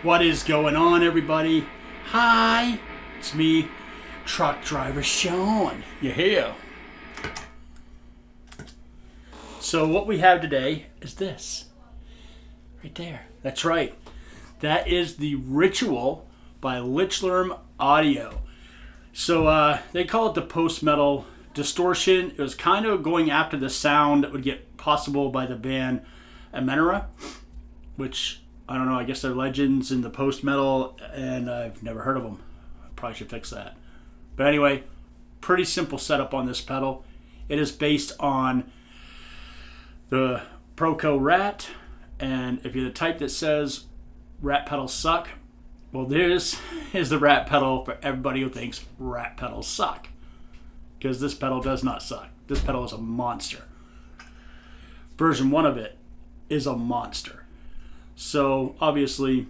What is going on, everybody? Hi, it's me, truck driver Sean. You here? So what we have today is this. Right there. That's right. That is the Ritual by Lichlerm Audio. So they call it the post-metal Distortion. It was kind of going after the sound that would get possible by the band Amenora, which, I don't know, I guess they're legends in the post-metal, and I've never heard of them. I probably should fix that. But anyway, pretty simple setup on this pedal. It is based on the Proco Rat, and if you're the type that says Rat pedals suck, well, this is the Rat pedal for everybody who thinks Rat pedals suck. Because this pedal does not suck. This pedal is a monster. Version 1 of it is a monster. So, obviously,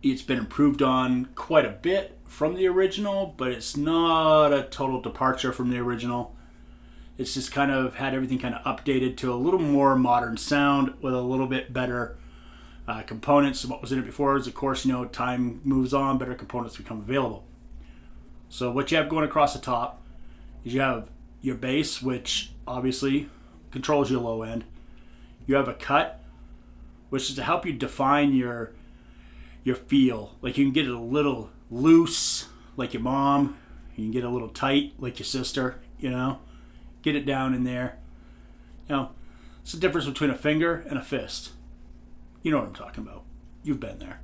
it's been improved on quite a bit from the original, but it's not a total departure from the original. It's just kind of had everything kind of updated to a little more modern sound with a little bit better components than what was in it before. As of course, time moves on, better components become available. So what you have going across the top is you have your bass, which obviously controls your low end. You have a cut, which is to help you define your feel. Like you can get it a little loose, like your mom. You can get it a little tight, like your sister. Get it down in there. It's the difference between a finger and a fist. You know what I'm talking about. You've been there.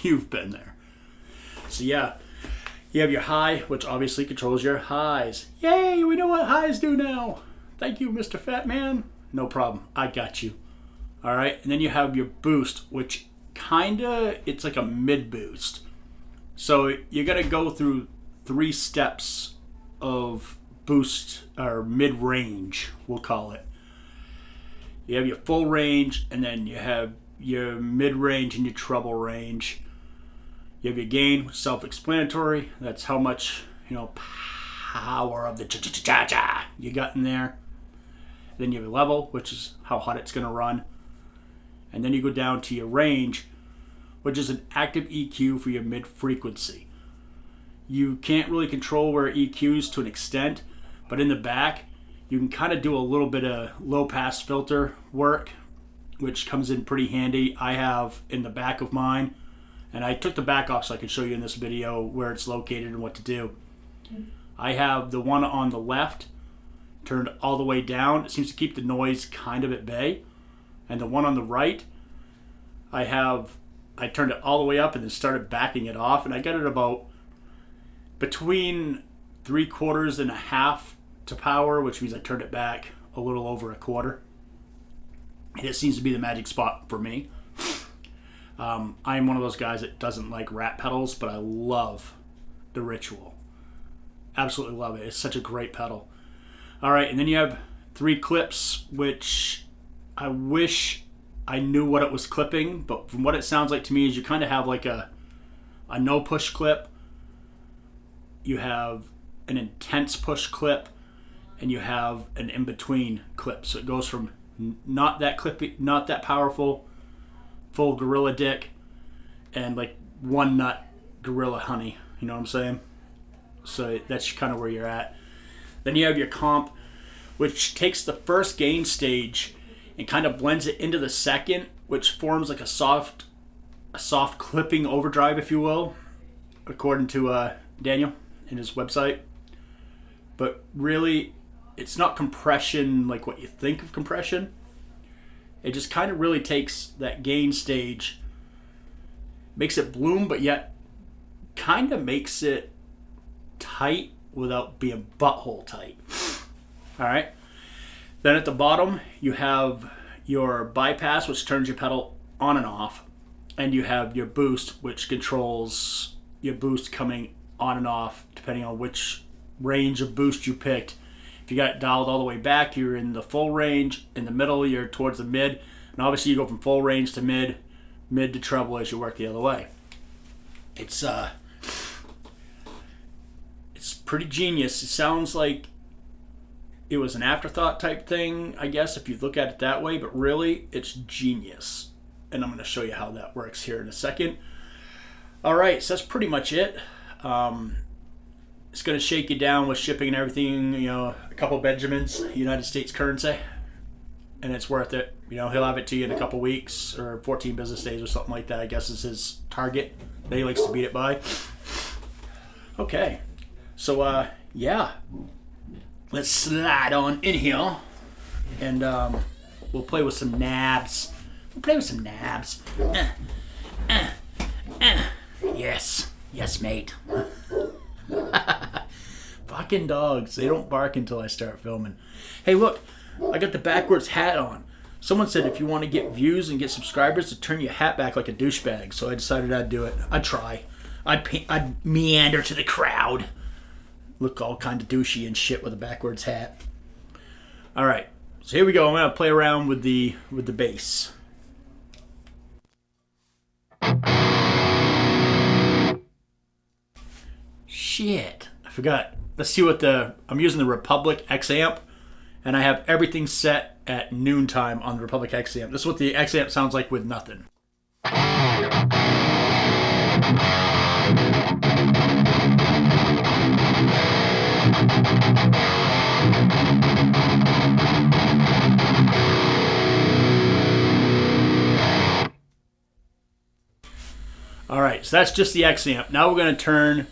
You've been there. So yeah. You have your high, which obviously controls your highs. Yay, we know what highs do now. Thank you, Mr. Fat Man. No problem. I got you. All right. And then you have your boost, which it's like a mid boost. So you're going to go through 3 steps of boost, or mid range, we'll call it. You have your full range, and then you have your mid range and your treble range. You have your gain, self-explanatory. That's how much, power of the cha-cha-cha-cha you got in there. Then you have your level, which is how hot it's going to run. And then you go down to your range, which is an active EQ for your mid-frequency. You can't really control where it EQs to an extent, but in the back, you can kind of do a little bit of low-pass filter work, which comes in pretty handy. I have in the back of mine. And I took the back off so I could show you in this video where it's located and what to do. I have the one on the left turned all the way down. It seems to keep the noise kind of at bay. And the one on the right, I turned it all the way up and then started backing it off. And I got it about between 3/4 and a half to power, which means I turned it back a little over a quarter. And it seems to be the magic spot for me. I'm one of those guys that doesn't like Rat pedals, but I love the Ritual. Absolutely love it. It's such a great pedal. All right, and then you have 3 clips, which I wish I knew what it was clipping, but from what it sounds like to me is you kind of have like a no push clip, you have an intense push clip, and you have an in-between clip. So it goes from not that clippy, not that powerful, full gorilla dick, and like one nut gorilla honey. You know what I'm saying? So that's kind of where you're at. Then you have your comp, which takes the first gain stage and kind of blends it into the second, which forms like a soft clipping overdrive, if you will, according to Daniel in his website. But really, it's not compression like what you think of compression. It just kind of really takes that gain stage, makes it bloom, but yet kind of makes it tight without being butthole tight. All right. Then at the bottom, you have your bypass, which turns your pedal on and off. And you have your boost, which controls your boost coming on and off, depending on which range of boost you picked. If you got it dialed all the way back, you're in the full range. In the middle, you're towards the mid. And obviously, you go from full range to mid to treble as you work the other way. It's pretty genius. It sounds like it was an afterthought type thing, I guess, if you look at it that way. But really, it's genius. and I'm going to show you how that works here in a second. All right, so that's pretty much it. It's going to shake you down with shipping and everything, you know, a couple Benjamins, United States currency, and it's worth it. You know, he'll have it to you in a couple weeks or 14 business days or something like that, I guess is his target that he likes to beat it by. Okay, so yeah, let's slide on in here, and we'll play with some nabs. Yes, mate. Fucking dogs, they don't bark until I start filming. Hey, look, I got the backwards hat on. Someone said if you want to get views and get subscribers, to turn your hat back like a douchebag. So I decided I'd do it. I'd try. I'd meander to the crowd. Look all kind of douchey and shit with a backwards hat. All right, so here we go. I'm gonna play around with the bass. Shit, I forgot. Let's see what I'm using the Republic X amp, and I have everything set at noontime on the Republic X amp. This is what the X amp sounds like with nothing. All right, so that's just the X amp. Now we're going to turn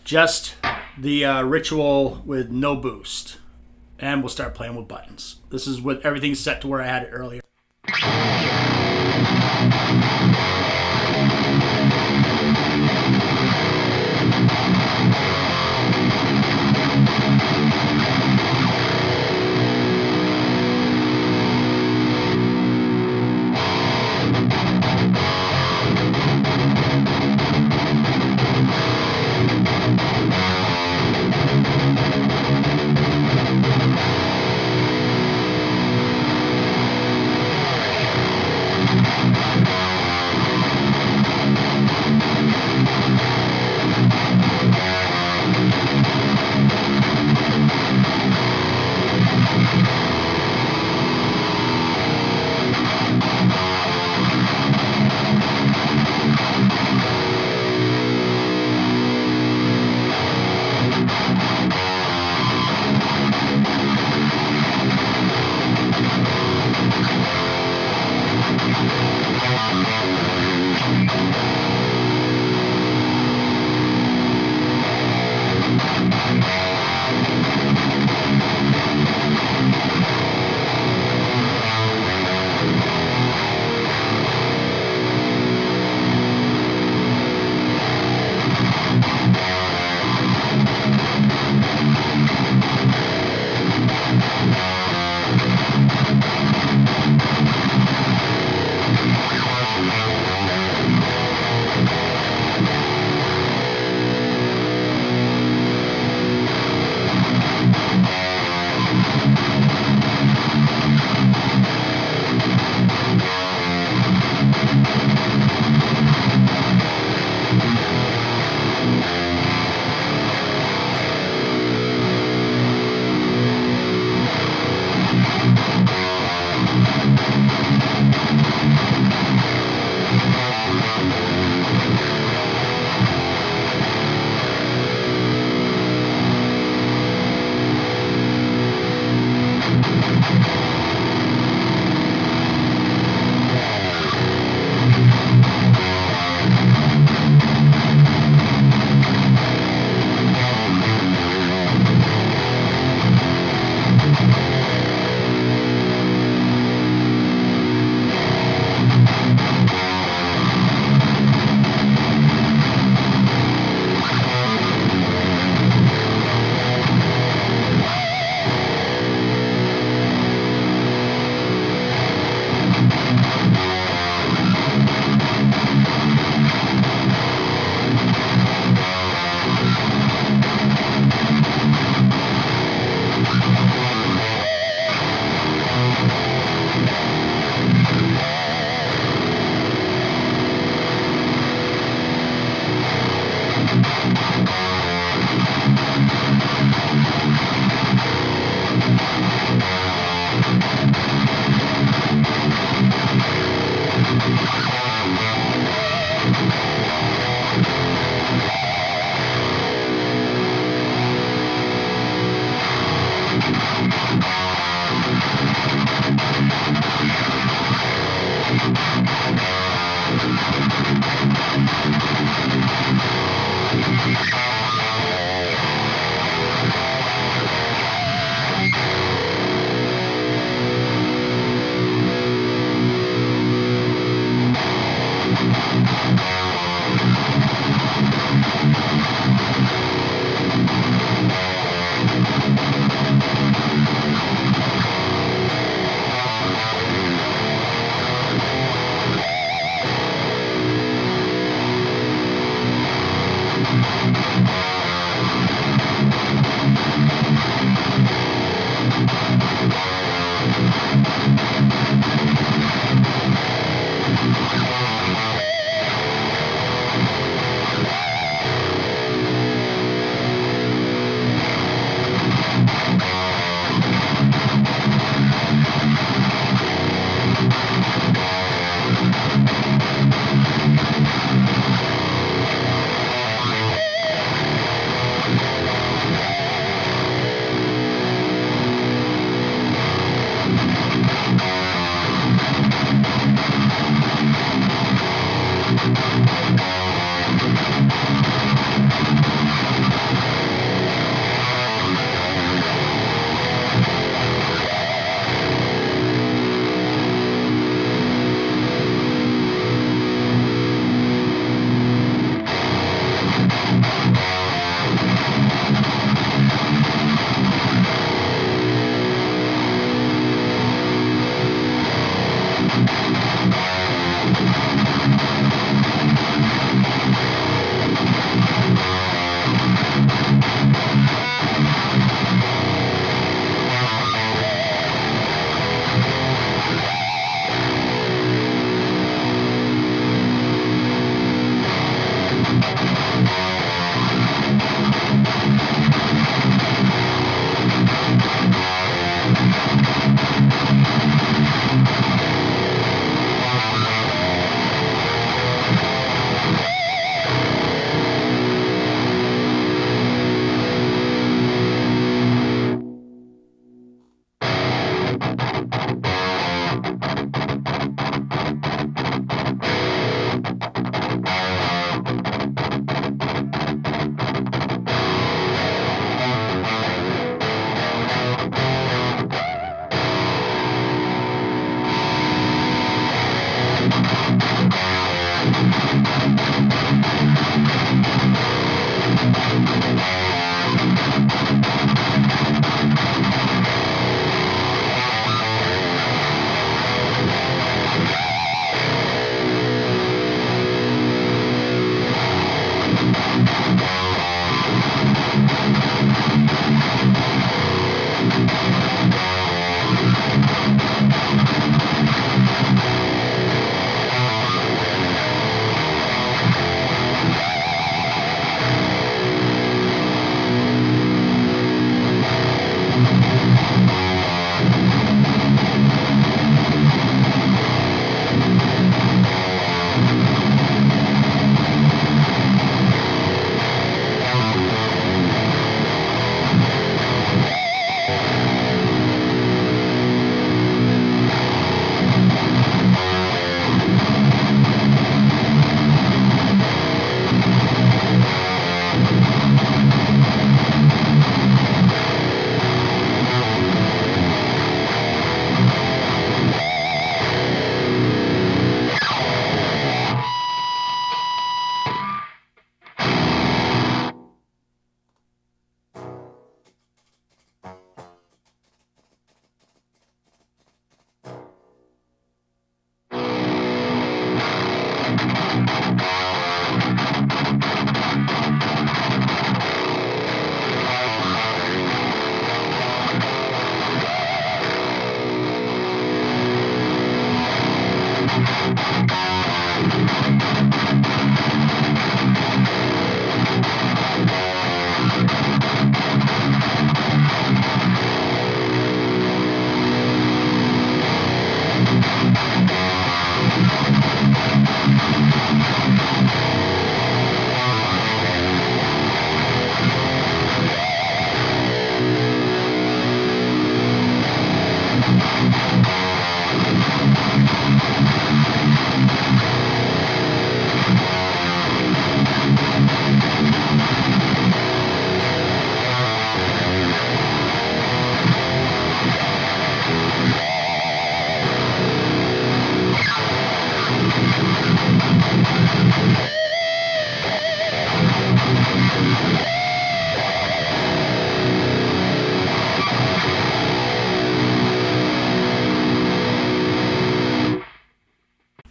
just the Ritual with no boost, and we'll start playing with buttons. This is with everything set to where I had it earlier.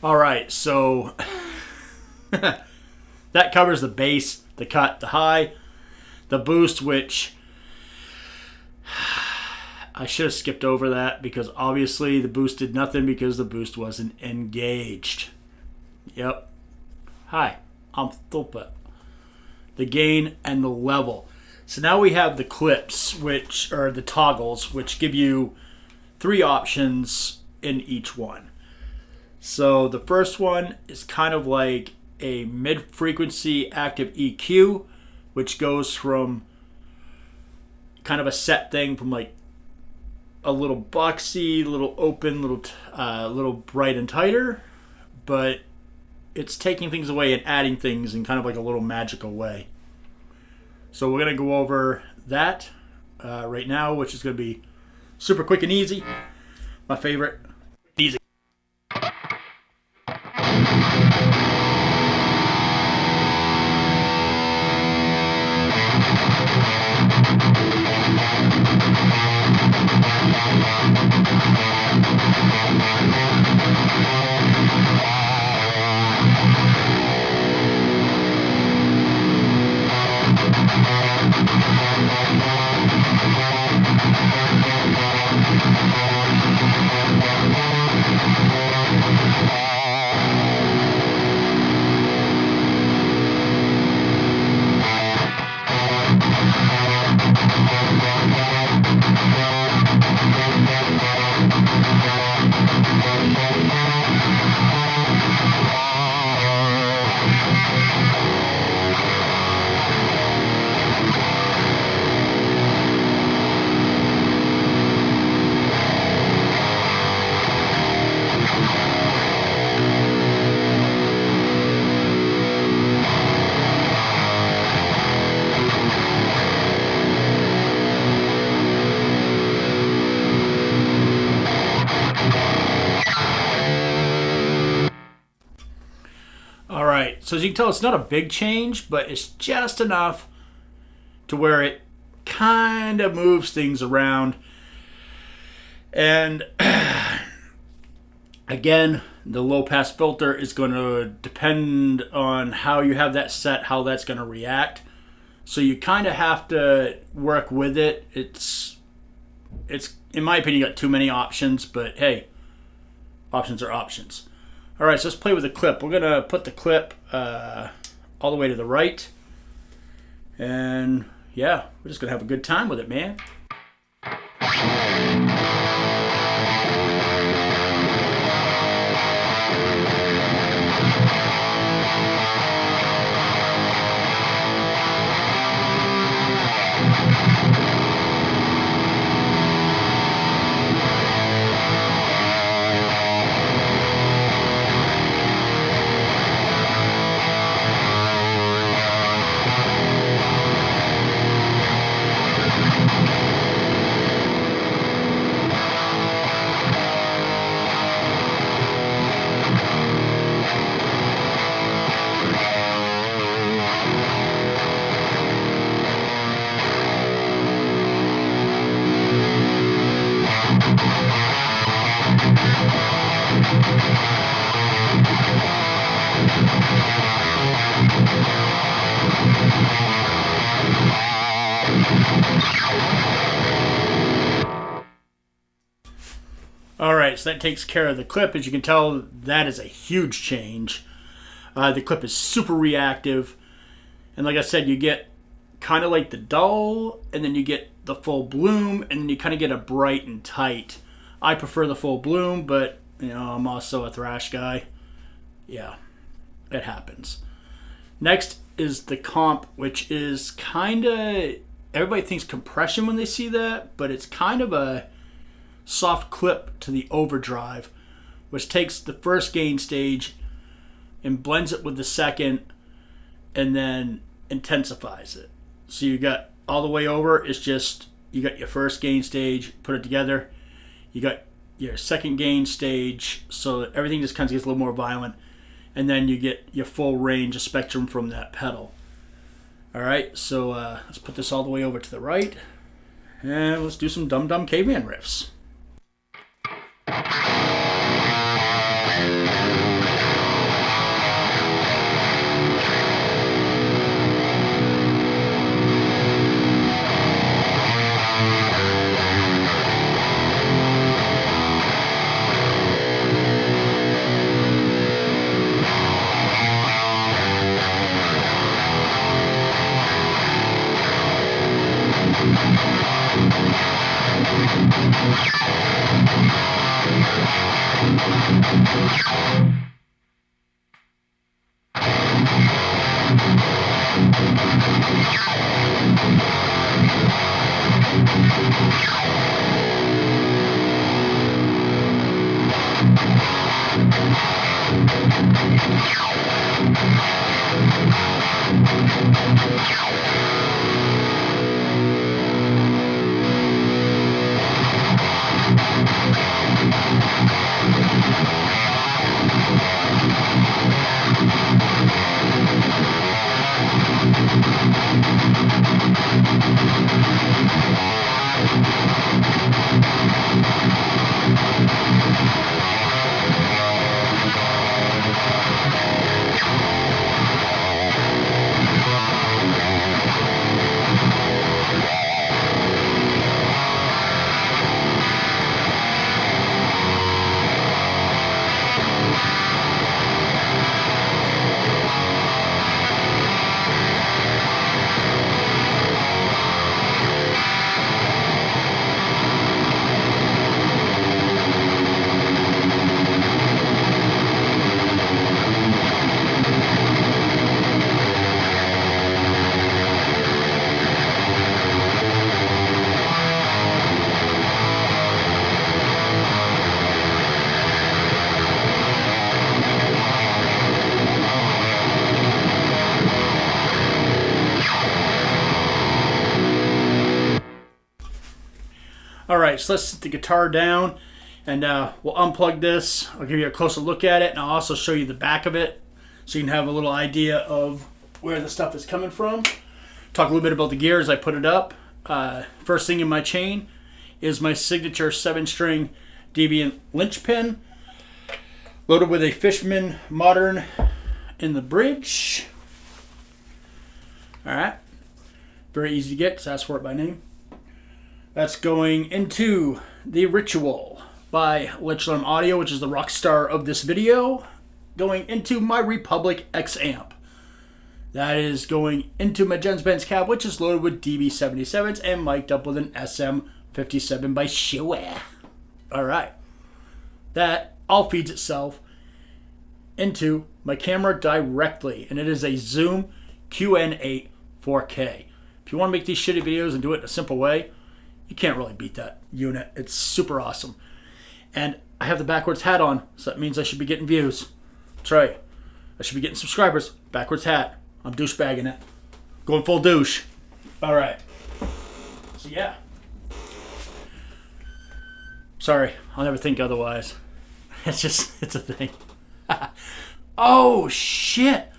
All right, so that covers the bass, the cut, the high, the boost, which I should have skipped over that because obviously the boost did nothing because the boost wasn't engaged. Yep. Hi, I'm Thulpa. The gain and the level. So now we have the clips, which are the toggles, which give you 3 options in each one. So the first one is kind of like a mid-frequency active EQ, which goes from kind of a set thing from like a little boxy, little open, little bright and tighter, but it's taking things away and adding things in kind of like a little magical way. So we're going to go over that right now, which is going to be super quick and easy. My favorite. Easy. Alright, so as you can tell, it's not a big change, but it's just enough to where it kind of moves things around. And again, the low pass filter is going to depend on how you have that set, how that's going to react. So you kind of have to work with it. It's in my opinion, you got too many options, but hey, options are options. All right, so let's play with the clip. We're gonna put the clip all the way to the right, and yeah, we're just gonna have a good time with it, man. All right, so that takes care of the clip. As you can tell, that is a huge change. The clip is super reactive. And like I said, you get kind of like the dull, and then you get the full bloom, and then you kind of get a bright and tight. I prefer the full bloom, but you know, I'm also a thrash guy. Yeah, it happens. Next is the comp, which is kind of, everybody thinks compression when they see that, but it's kind of a soft clip to the overdrive, which takes the first gain stage and blends it with the second and then intensifies it. So you got all the way over, it's just, you got your first gain stage, put it together, you got your second gain stage, so that everything just kind of gets a little more violent, and then you get your full range of spectrum from that pedal. Alright, so let's put this all the way over to the right, and let's do some Dum Dum Caveman riffs. Alright, so let's sit the guitar down and we'll unplug this. I'll give you a closer look at it, and I'll also show you the back of it so you can have a little idea of where the stuff is coming from. Talk a little bit about the gear as I put it up. First thing in my chain is my signature 7-string Deviant linchpin, loaded with a Fishman Modern in the bridge. Alright, very easy to get, just ask for it by name. That's going into the Ritual by Lichlum Audio, which is the rock star of this video, going into my Republic X amp. That is going into my Gens-Benz cab, which is loaded with DB77s and mic'd up with an SM57 by Shure. Alright. That all feeds itself into my camera directly, and it is a Zoom QN8 4K. If you want to make these shitty videos and do it in a simple way, you can't really beat that unit. It's super awesome. And I have the backwards hat on, so that means I should be getting views. That's right. I should be getting subscribers. Backwards hat. I'm douchebagging it. Going full douche. Alright. So yeah. Sorry, I'll never think otherwise. It's a thing. Oh, shit.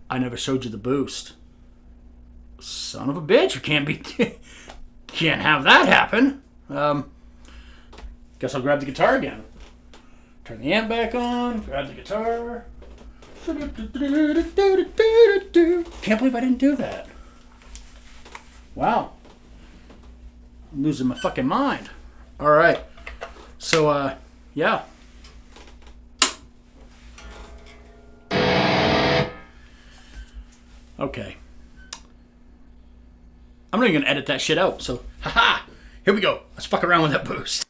I never showed you the boost. Son of a bitch, can't have that happen. Guess I'll grab the guitar again. Turn the amp back on, grab the guitar. Can't believe I didn't do that. Wow. I'm losing my fucking mind. Alright. So, yeah. Okay. I'm not even gonna edit that shit out, so haha! Here we go. Let's fuck around with that boost.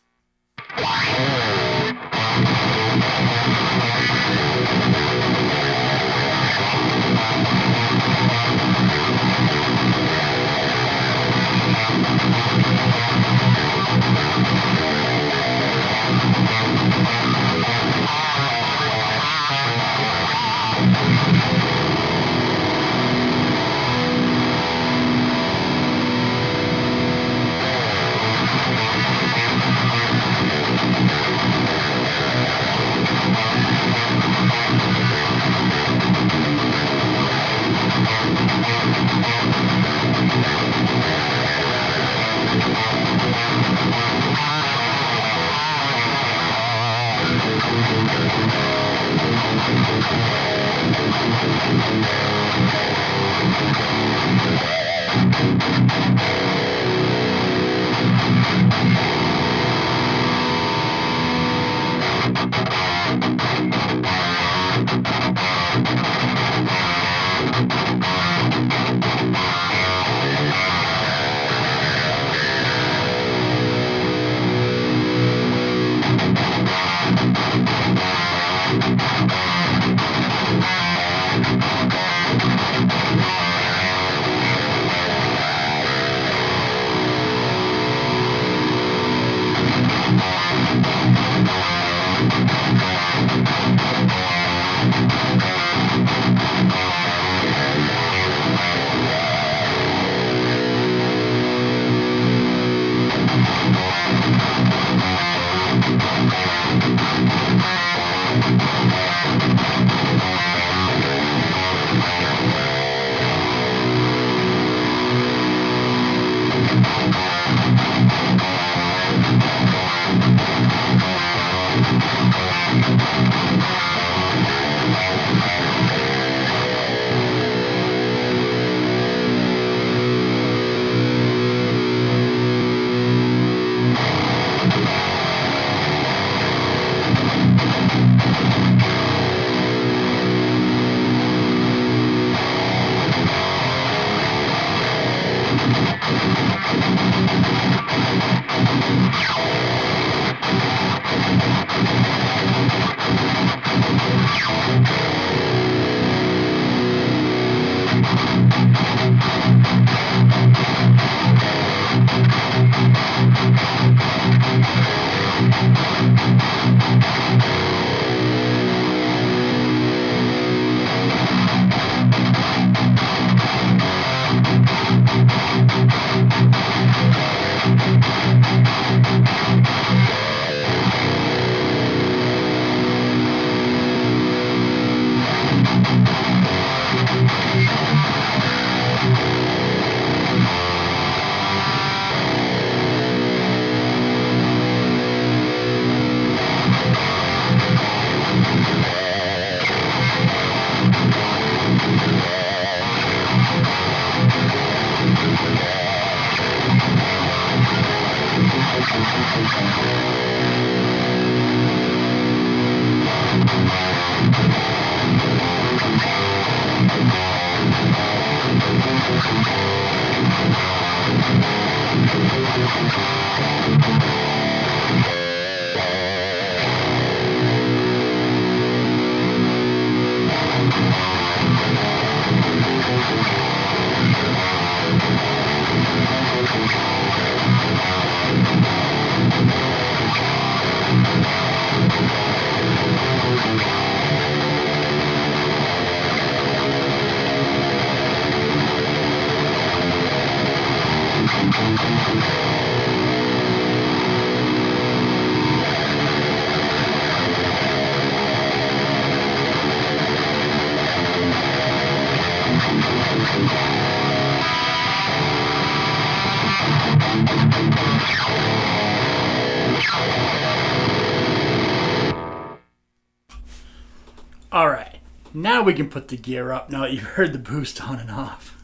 All right. Now we can put the gear up. Now you've heard the boost on and off.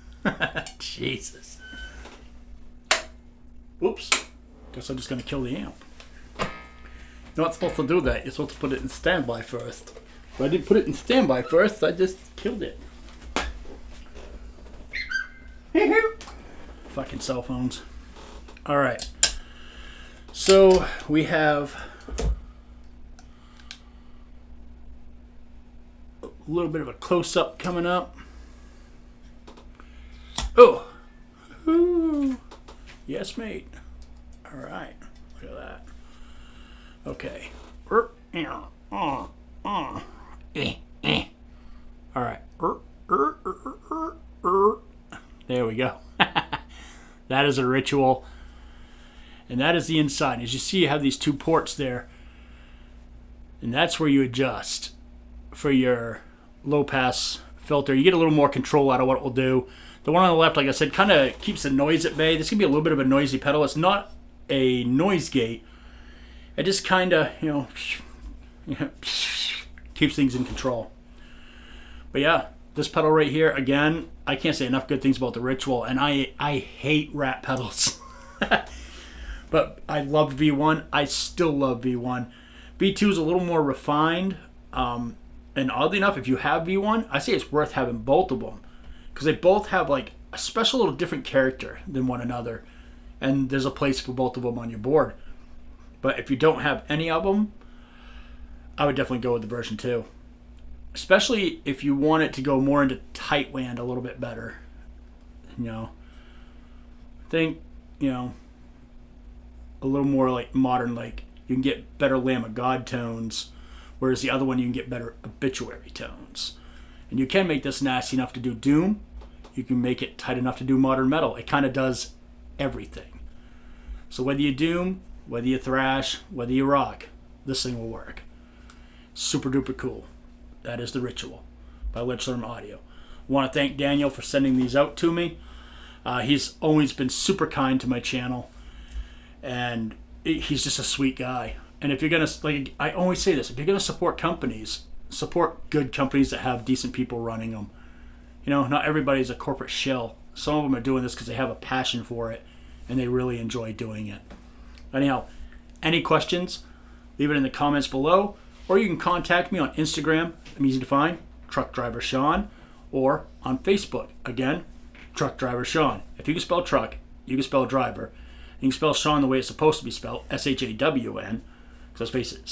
Jesus. Oops. Guess I'm just going to kill the amp. You're not supposed to do that. You're supposed to put it in standby first. But I didn't put it in standby first. I just killed it. Fucking cell phones. All right. So we have a little bit of a close-up coming up. Oh. Ooh. Yes, mate. All right. Look at that. Okay. All right. There we go. That is a ritual. And that is the inside. As you see, you have these two ports there. And that's where you adjust for your low pass filter. You get a little more control out of what it will do. The one on the left, like I said, kind of keeps the noise at bay. This can be a little bit of a noisy pedal. It's not a noise gate. It just kind of, keeps things in control. But yeah, this pedal right here, again, I can't say enough good things about the Ritual, and I hate rat pedals. But I loved V1. I still love V1. V2 is a little more refined. And oddly enough, if you have V1, I say it's worth having both of them. Because they both have like a special little different character than one another. And there's a place for both of them on your board. But if you don't have any of them, I would definitely go with the version 2. Especially if you want it to go more into tight land a little bit better. I think, a little more like modern, like you can get better Lamb of God tones, whereas the other one you can get better obituary tones. And you can make this nasty enough to do doom. You can make it tight enough to do modern metal. It kind of does everything. So whether you doom, whether you thrash, whether you rock, this thing will work. Super duper cool. That is the Ritual by Lichlerm Audio. I want to thank Daniel for sending these out to me. He's always been super kind to my channel. And he's just a sweet guy. And if you're going to, like I always say this, if you're going to support companies, support good companies that have decent people running them. Not everybody's a corporate shill. Some of them are doing this because they have a passion for it and they really enjoy doing it. Anyhow, any questions, leave it in the comments below, or you can contact me on Instagram. I'm easy to find, Truck Driver Sean, or on Facebook. Again, Truck Driver Sean. If you can spell truck, you can spell driver. You can spell Sean the way it's supposed to be spelled, S-H-A-W-N. Because let's face it,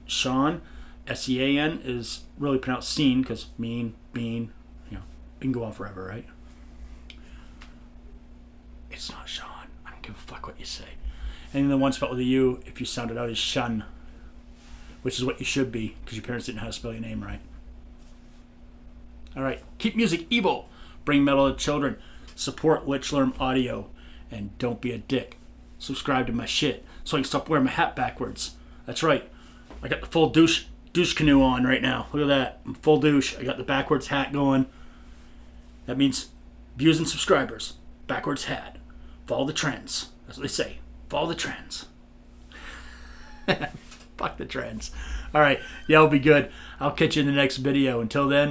Sean, S-E-A-N, is really pronounced scene because mean, bean, it can go on forever, right? It's not Sean. I don't give a fuck what you say. And the one spelled with a U, if you sound it out, is Shun, which is what you should be because your parents didn't know how to spell your name right. All right, keep music evil. Bring metal to children. Support Lichlerm Audio. And don't be a dick. Subscribe to my shit so I can stop wearing my hat backwards. That's right. I got the full douche canoe on right now. Look at that. I'm full douche. I got the backwards hat going. That means views and subscribers. Backwards hat. Follow the trends. That's what they say. Follow the trends. Fuck the trends. All right. Yeah, it'll be good. I'll catch you in the next video. Until then,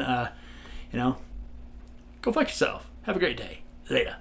go fuck yourself. Have a great day. Later.